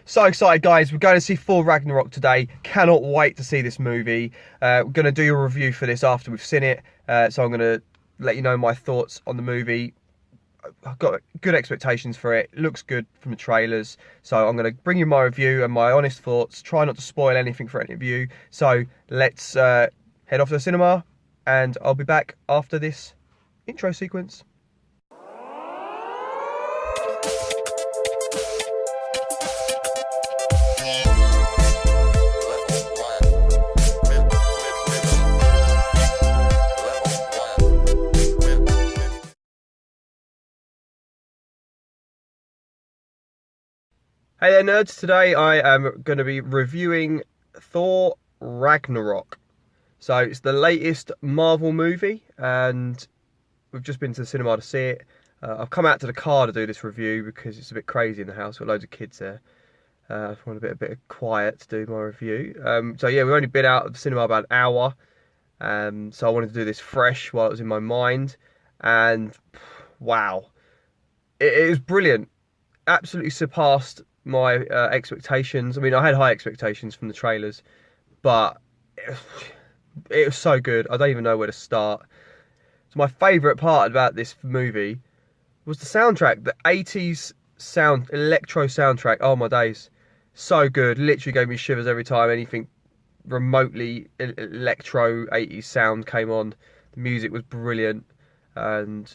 So excited, guys. We're going to see Thor Ragnarok today. Cannot wait to see this movie. We're going to do a review for this after we've seen it. So I'm going to let you know my thoughts on the movie. I've got good expectations for it. It looks good from the trailers. So I'm going to bring you my review and my honest thoughts. Try not to spoil anything for any of you. So let's head off to the cinema. And I'll be back after this intro sequence. Hey there, nerds. Today I am going to be reviewing Thor Ragnarok. So it's the latest Marvel movie and we've just been to the cinema to see it. I've come out to the car to do this review because it's a bit crazy in the house. We've got loads of kids there. I just want a bit of quiet to do my review. So yeah, we've only been out of the cinema about an hour. So I wanted to do this fresh while it was in my mind. And wow, it was brilliant. Absolutely surpassed my expectations. I mean, I had high expectations from the trailers, but it was so good. I don't even know where to start. So my favourite part about this movie was the soundtrack, the 80s electro soundtrack. Oh my days, so good. Literally gave me shivers every time anything remotely electro 80s sound came on. The music was brilliant, and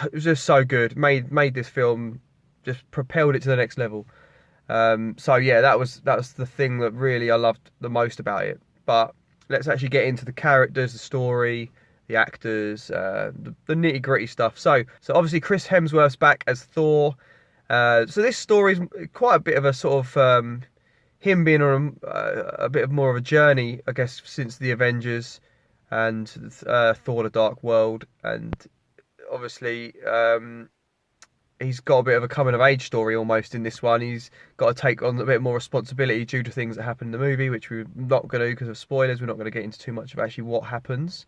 it was just so good. Made this film, just propelled it to the next level. So yeah, that was the thing that really I loved the most about it. But let's actually get into the characters, the story, the actors, the nitty gritty stuff. So obviously Chris Hemsworth's back as Thor. So this story is quite a bit of a sort of him being on a bit of more of a journey, I guess, since the Avengers and Thor: The Dark World, and obviously he's got a bit of a coming of age story almost in this one. He's got to take on a bit more responsibility due to things that happen in the movie, which we're not going to do because of spoilers. We're not going to get into too much of actually what happens.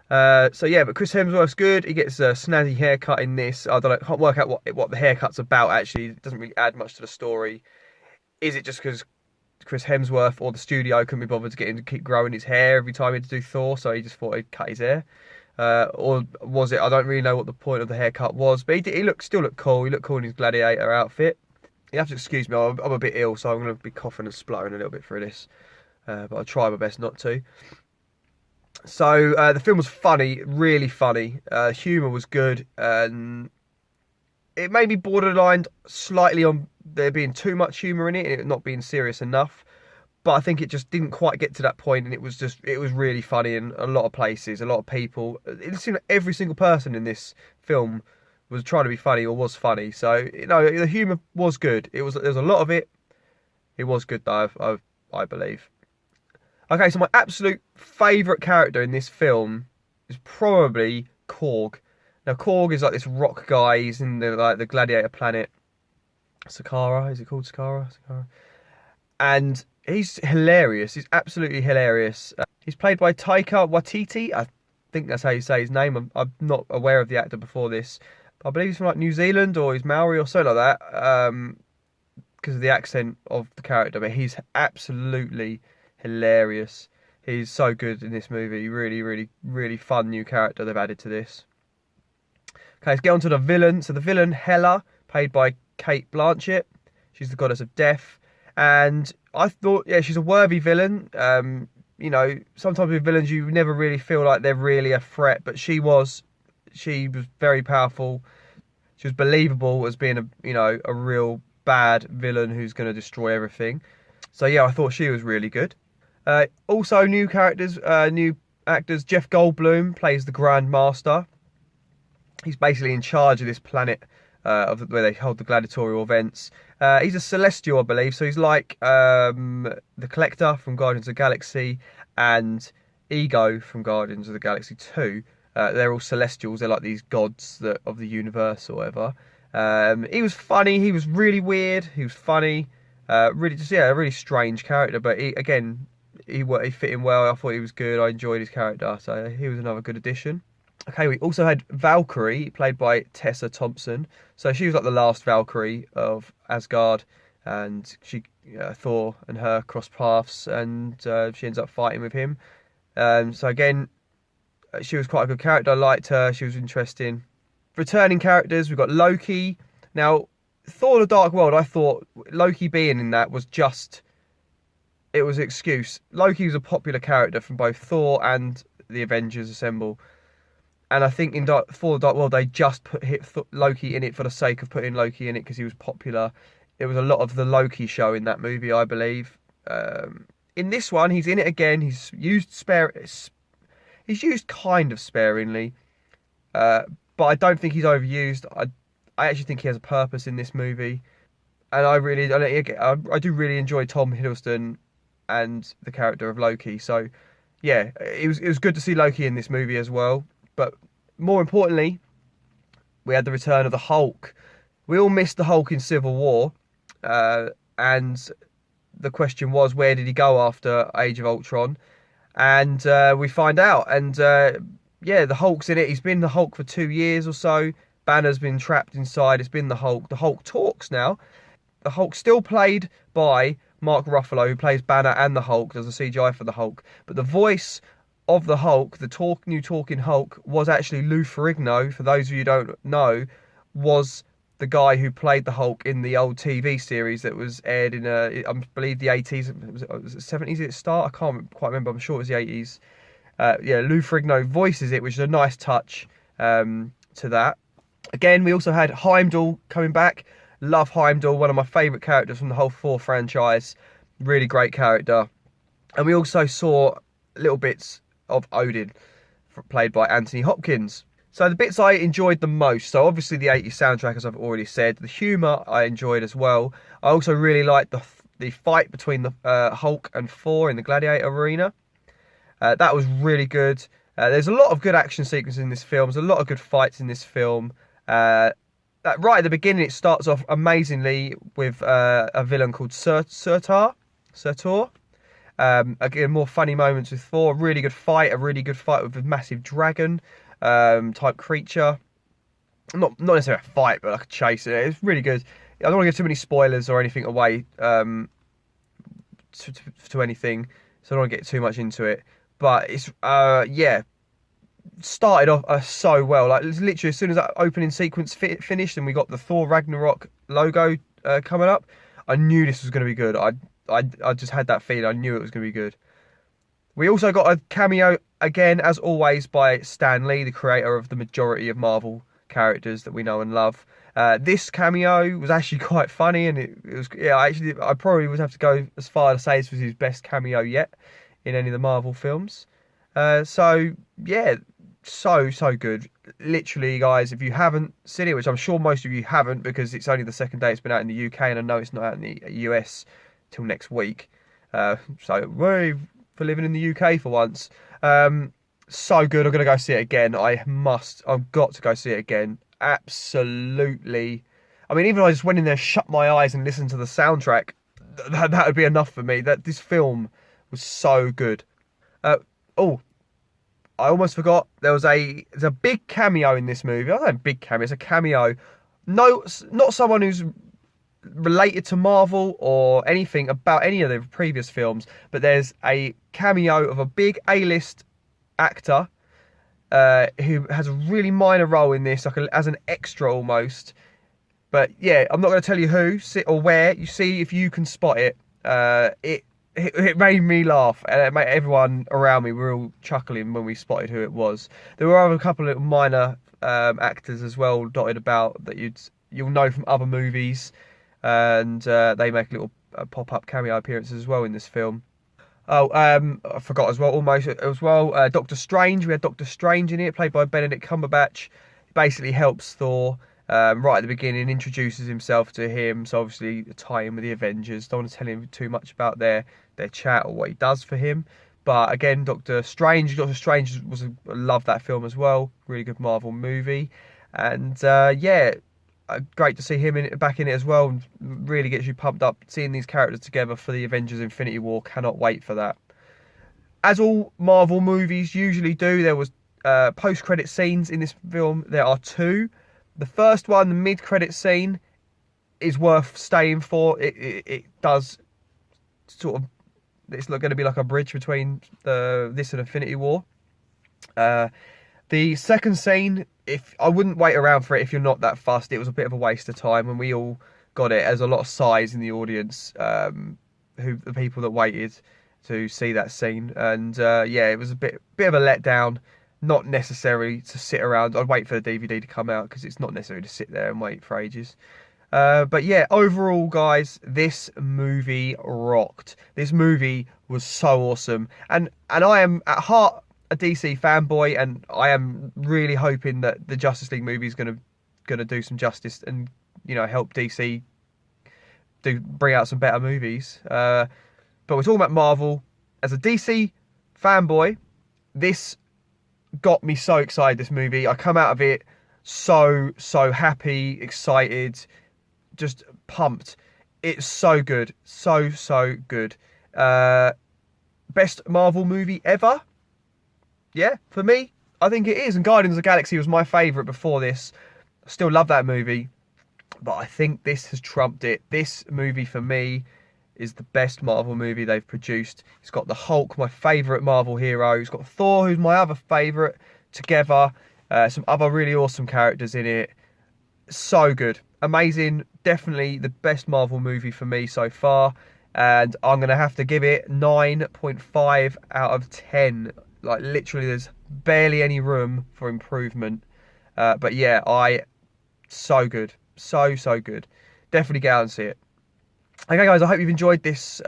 So yeah, but Chris Hemsworth's good. He gets a snazzy haircut in this. I don't know, can't work out what the haircut's about actually. It doesn't really add much to the story. Is it just because Chris Hemsworth or the studio couldn't be bothered to get him to keep growing his hair every time he had to do Thor, so he just thought he'd cut his hair? Or was it? I don't really know what the point of the haircut was, but he still looked cool. He looked cool in his gladiator outfit. You have to excuse me, I'm a bit ill, so I'm going to be coughing and spluttering a little bit through this, but I'll try my best not to. So the film was funny, really funny. Humour was good, and it made me borderline slightly on there being too much humour in it and it not being serious enough. But I think it just didn't quite get to that point, and it was really funny in a lot of places, a lot of people. It seemed like every single person in this film was trying to be funny or was funny. So, you know, the humour was good. There was a lot of it. It was good though, I believe. Okay, so my absolute favourite character in this film is probably Korg. Now, Korg is like this rock guy. He's in the gladiator planet. Sakaara, is it called Sakaara? And he's hilarious. He's absolutely hilarious. He's played by Taika Waititi. I think that's how you say his name. I'm not aware of the actor before this. I believe he's from like New Zealand or he's Maori or something like that. Because of the accent of the character. But he's absolutely hilarious. He's so good in this movie. Really, really, really fun new character they've added to this. Okay, let's get on to the villain. So the villain, Hela, played by Cate Blanchett. She's the goddess of death. And I thought, yeah, she's a worthy villain. You know, sometimes with villains you never really feel like they're really a threat, but she was very powerful. She was believable as being a real bad villain who's going to destroy everything. So yeah, I thought she was really good. Also new characters, new actors. Jeff Goldblum plays the Grand Master. He's basically in charge of this planet where they hold the gladiatorial events. He's a Celestial, I believe, so he's like the Collector from Guardians of the Galaxy and Ego from Guardians of the Galaxy 2. They're all Celestials. They're like these gods of the universe or whatever. He was funny. He was really weird. He was funny. Really, just a really strange character. But he fit in well. I thought he was good. I enjoyed his character, so he was another good addition. Okay, we also had Valkyrie, played by Tessa Thompson. So she was like the last Valkyrie of Asgard. and Thor and her cross paths, and she ends up fighting with him. So again, she was quite a good character. I liked her. She was interesting. Returning characters, we've got Loki. Now, Thor: The Dark World, I thought Loki being in that was just... It was an excuse. Loki was a popular character from both Thor and the Avengers Assemble. And I think in Thor: The Dark World, they just hit Loki in it for the sake of putting Loki in it because he was popular. It was a lot of the Loki show in that movie, I believe. In this one, he's in it again. He's used kind of sparingly, but I don't think he's overused. I actually think he has a purpose in this movie, and I do really enjoy Tom Hiddleston and the character of Loki. So yeah, it was good to see Loki in this movie as well. But more importantly, we had the return of the Hulk. We all missed the Hulk in Civil War, and the question was, where did he go after Age of Ultron? And we find out. And yeah, the Hulk's in it. He's been the Hulk for 2 years or so. Banner's been trapped inside. It's been the Hulk. The Hulk talks now. The Hulk's still played by Mark Ruffalo, who plays Banner and the Hulk, does a CGI for the Hulk. But the voice of the Hulk, the new talking Hulk, was actually Lou Ferrigno. For those of you who don't know, was the guy who played the Hulk in the old TV series that was aired in, I believe, the 80s. Was it 70s at its start? I can't quite remember. I'm sure it was the 80s. Yeah, Lou Ferrigno voices it, which is a nice touch to that. Again, we also had Heimdall coming back. Love Heimdall, one of my favourite characters from the whole Thor franchise. Really great character. And we also saw little bits of Odin, played by Anthony Hopkins. So the bits I enjoyed the most, so obviously the 80s soundtrack, as I've already said. The humour I enjoyed as well. I also really liked the fight between the Hulk and Thor in the Gladiator arena. That was really good. There's a lot of good action sequences in this film. There's a lot of good fights in this film. Right at the beginning, it starts off amazingly with a villain called Surtur. Again, more funny moments with Thor. A really good fight with a massive dragon type creature. Not necessarily a fight, but like a chase. It's really good. I don't want to give too many spoilers or anything away to anything, so I don't want to get too much into it. But it's yeah, started off so well. Like literally, as soon as that opening sequence finished and we got the Thor Ragnarok logo coming up, I knew this was going to be good. I just had that feeling. I knew it was going to be good. We also got a cameo again, as always, by Stan Lee, the creator of the majority of Marvel characters that we know and love. This cameo was actually quite funny, and it was, yeah, I probably would have to go as far to say this was his best cameo yet in any of the Marvel films. So yeah, so good. Literally, guys, if you haven't seen it, which I'm sure most of you haven't, because it's only the second day it's been out in the UK, and I know it's not out in the US till next week. So way for living in the UK for once. So good. I'm gonna go see it again. I've got to go see it again. Absolutely. I mean, even if I just went in there, shut my eyes and listened to the soundtrack, that would be enough for me. This film was so good. Oh, I almost forgot. There's a big cameo in this movie. I don't know, big cameo. It's a cameo. No, not someone who's related to Marvel or anything about any of the previous films, but there's a cameo of a big A-list actor who has a really minor role in this, like as an extra almost. But yeah, I'm not going to tell you who or where. You see if you can spot it. It made me laugh, and it made everyone around me. We were all chuckling when we spotted who it was. There were a couple of minor actors as well dotted about that you'll know from other movies, and they make little pop-up cameo appearances as well in this film. Oh, I forgot as well. Doctor Strange. We had Doctor Strange in it, played by Benedict Cumberbatch. He basically helps Thor right at the beginning, introduces himself to him. So obviously a tie-in with the Avengers. Don't want to tell him too much about their chat or what he does for him. But again, Doctor Strange I love that film as well. Really good Marvel movie, and yeah. Great to see him back in it as well. Really gets you pumped up. Seeing these characters together for the Avengers Infinity War. Cannot wait for that. As all Marvel movies usually do, there was post-credit scenes in this film. There are two. The first one, the mid-credit scene, is worth staying for. It does sort of, it's going to be like a bridge between this and Infinity War. The second scene, if I wouldn't wait around for it if you're not that fussed. It was a bit of a waste of time, and we all got it. There's a lot of sighs in the audience, the people that waited to see that scene, and yeah, it was a bit of a letdown. Not necessary to sit around. I'd wait for the DVD to come out because it's not necessary to sit there and wait for ages. But yeah, overall, guys, this movie rocked. This movie was so awesome, and I am at heart a DC fanboy, and I am really hoping that the Justice League movie is gonna do some justice and, you know, help DC bring out some better movies. But we're talking about Marvel. As a DC fanboy, this got me so excited. This movie, I come out of it so happy, excited, just pumped. It's so good, so good. Best Marvel movie ever? Yeah, for me, I think it is. And Guardians of the Galaxy was my favourite before this. I still love that movie, but I think this has trumped it. This movie for me is the best Marvel movie they've produced. It's got the Hulk, my favourite Marvel hero. It's got Thor, who's my other favourite, together. Some other really awesome characters in it. So good. Amazing. Definitely the best Marvel movie for me so far. And I'm going to have to give it 9.5 out of 10. Like, literally, there's barely any room for improvement. But yeah, so good. So good. Definitely get out and see it. Okay, guys, I hope you've enjoyed this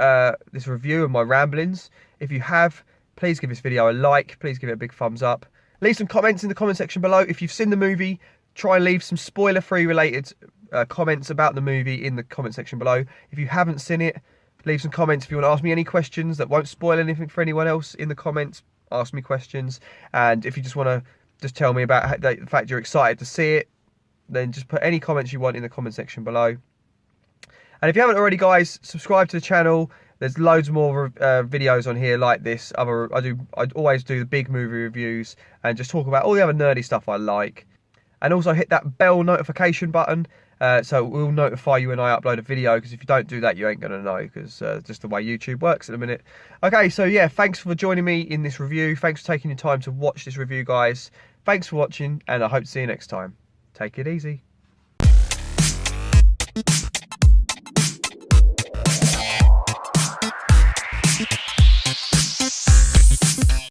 this review of my ramblings. If you have, please give this video a like. Please give it a big thumbs up. Leave some comments in the comment section below. If you've seen the movie, try and leave some spoiler-free related comments about the movie in the comment section below. If you haven't seen it, leave some comments. If you want to ask me any questions that won't spoil anything for anyone else in the comments, ask me questions. And if you just want to just tell me about the fact you're excited to see it, then just put any comments you want in the comment section below. And if you haven't already, guys, subscribe to the channel. There's loads more videos on here like this. I always do the big movie reviews and just talk about all the other nerdy stuff I like. And also hit that bell notification button so it will notify you when I upload a video, because if you don't do that, you ain't going to know, because just the way YouTube works at the minute. Okay, so yeah, thanks for joining me in this review. Thanks for taking your time to watch this review, guys. Thanks for watching, and I hope to see you next time. Take it easy.